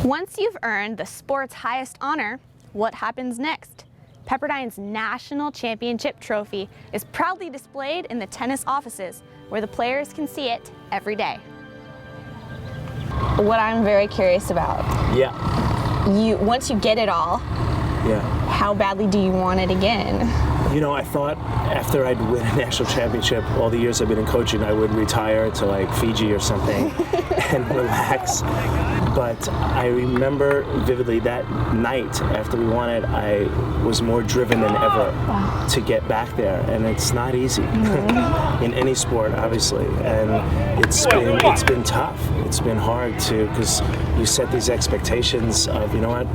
Once you've earned the sport's highest honor, what happens next? Pepperdine's National Championship Trophy is proudly displayed in the tennis offices, where the players can see it every day. What I'm very curious about, once you get it all, how badly do you want it again? You know, I thought after I'd win a national championship, all the years I've been in coaching, I would retire to like Fiji or something and relax. But I remember vividly that night after we won it, I was more driven than ever to get back there. And it's not easy in any sport, obviously. And it's been tough. It's been hard because you set these expectations of, you know what,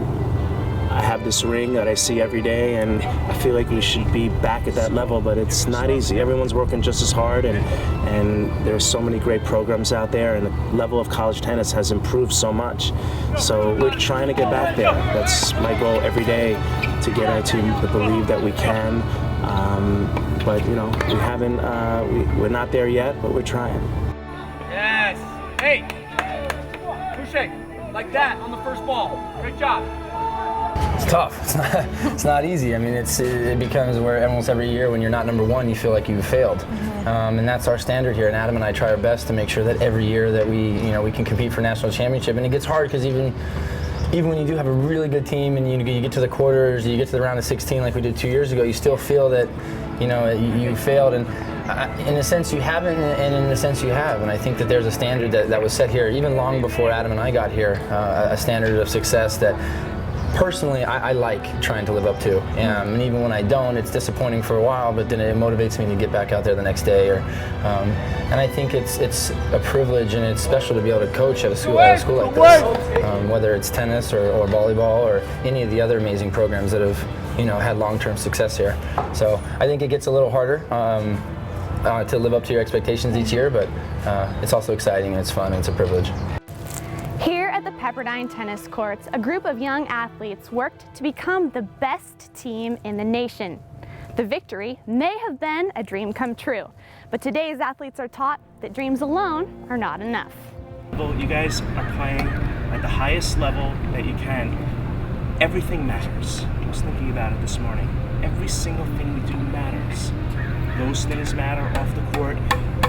I have this ring that I see every day, and I feel like we should be back at that level, but it's not easy. Everyone's working just as hard, and there's so many great programs out there, and the level of college tennis has improved so much. So we're trying to get back there. That's my goal every day, to get our team to believe that we can. But you know, we haven't. We're not there yet, but we're trying. Yes. Hey. Touche. Like that on the first ball. Great job. It's tough. It's not easy. I mean, it becomes where almost every year when you're not number one, you feel like you've failed, and that's our standard here. And Adam and I try our best to make sure that every year that we can compete for national championship. And it gets hard because even when you do have a really good team and you get to the quarters, you get to the round of 16 like we did 2 years ago, you still feel that you failed. And in a sense you haven't, and in a sense you have. And I think that there's a standard that was set here even long before Adam and I got here, a standard of success that personally I like trying to live up to. And even when I don't, it's disappointing for a while, but then it motivates me to get back out there the next day. And I think it's a privilege and it's special to be able to coach at a school like this, whether it's tennis or volleyball or any of the other amazing programs that have had long-term success here. So I think it gets a little harder to live up to your expectations each year, but it's also exciting and it's fun and it's a privilege. Here at the Pepperdine tennis courts, a group of young athletes worked to become the best team in the nation. The victory may have been a dream come true, but today's athletes are taught that dreams alone are not enough. You guys are playing at the highest level that you can. Everything matters. I was thinking about it this morning. Every single thing we do matters. Those things matter off the court.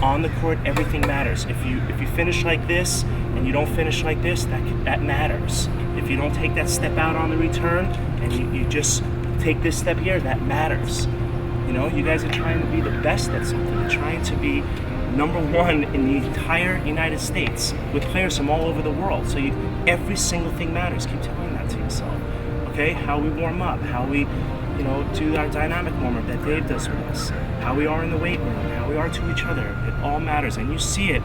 On the court, everything matters. If you finish like this and you don't finish like this, that matters. If you don't take that step out on the return and you just take this step here, that matters. You know, you guys are trying to be the best at something. You're trying to be number one in the entire United States with players from all over the world. So every single thing matters. Keep telling that to yourself. Okay? How we warm up, how we do our dynamic warm-up that Dave does with us, how we are in the weight room, how we are to each other. It all matters, and you see it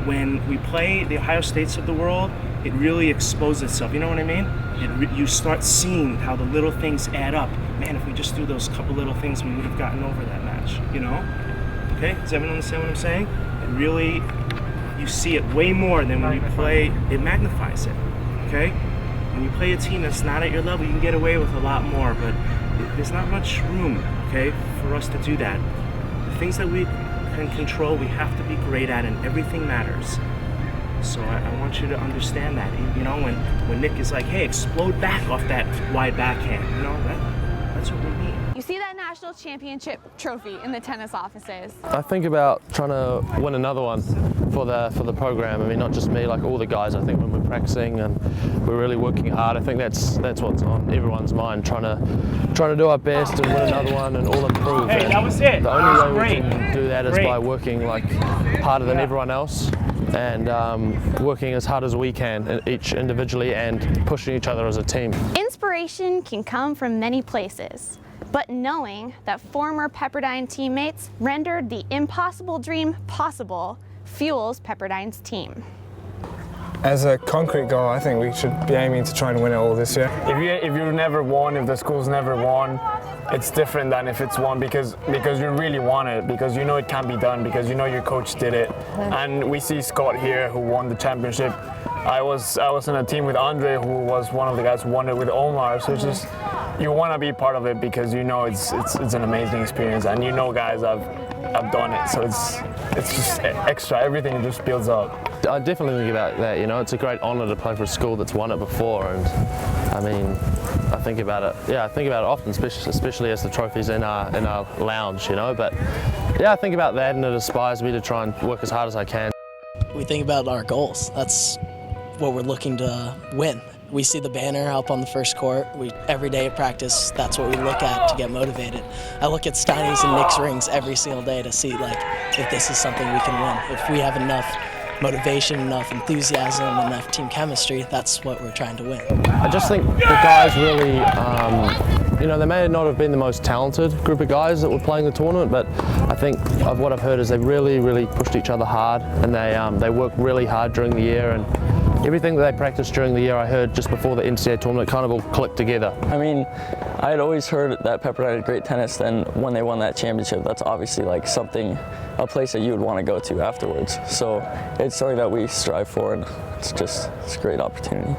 when we play the Ohio States of the world. It really exposes itself. You know what I mean? You start seeing how the little things add up. Man, if we just do those couple little things, we would have gotten over that match. You know? Okay? Does everyone understand what I'm saying? It really, you see it way more than when you play. It magnifies it. Okay? When you play a team that's not at your level, you can get away with a lot more, but there's not much room, okay, for us to do that. The things that we can control, we have to be great at, and everything matters. So I want you to understand that. You know, when Nick is like, hey, explode back off that wide backhand, that's what we need. You see that national championship trophy in the tennis offices. I think about trying to win another one for the program. I mean, not just me, like all the guys. I think when we're practicing and we're really working hard, I think that's what's on everyone's mind. Trying to do our best and win another one and all improve. Hey, that was it. The only way we can do that is by working like harder than everyone else and working as hard as we can, each individually, and pushing each other as a team. Inspiration can come from many places, but knowing that former Pepperdine teammates rendered the impossible dream possible fuels Pepperdine's team. As a concrete goal, I think we should be aiming to try and win it all this year. If you've never won, if the school's never won, it's different than if it's won because you really want it, because you know it can be done, because you know your coach did it. And we see Scott here who won the championship. I was on a team with Andre, who was one of the guys who won it with Omar. So it's just, you want to be part of it because you know it's an amazing experience, and you know guys have done it. So it's just extra. Everything just builds up. I definitely think about that. You know, it's a great honour to play for a school that's won it before, and I mean, I think about it. Yeah, I think about it often, especially as the trophy's in our lounge. You know, but yeah, I think about that, and it inspires me to try and work as hard as I can. We think about our goals. That's what we're looking to win. We see the banner up on the first court. Every day at practice, that's what we look at to get motivated. I look at Steiny's and Nick's rings every single day to see if this is something we can win. If we have enough motivation, enough enthusiasm, enough team chemistry, that's what we're trying to win. I just think the guys really, you know, they may not have been the most talented group of guys that were playing the tournament, but I think what I've heard is they really pushed each other hard, and they worked really hard during the year, and everything that they practiced during the year, I heard just before the NCAA tournament, kind of all clicked together. I mean, I had always heard that Pepperdine had great tennis, then when they won that championship, that's obviously a place that you would want to go to afterwards. So it's something that we strive for, and it's a great opportunity.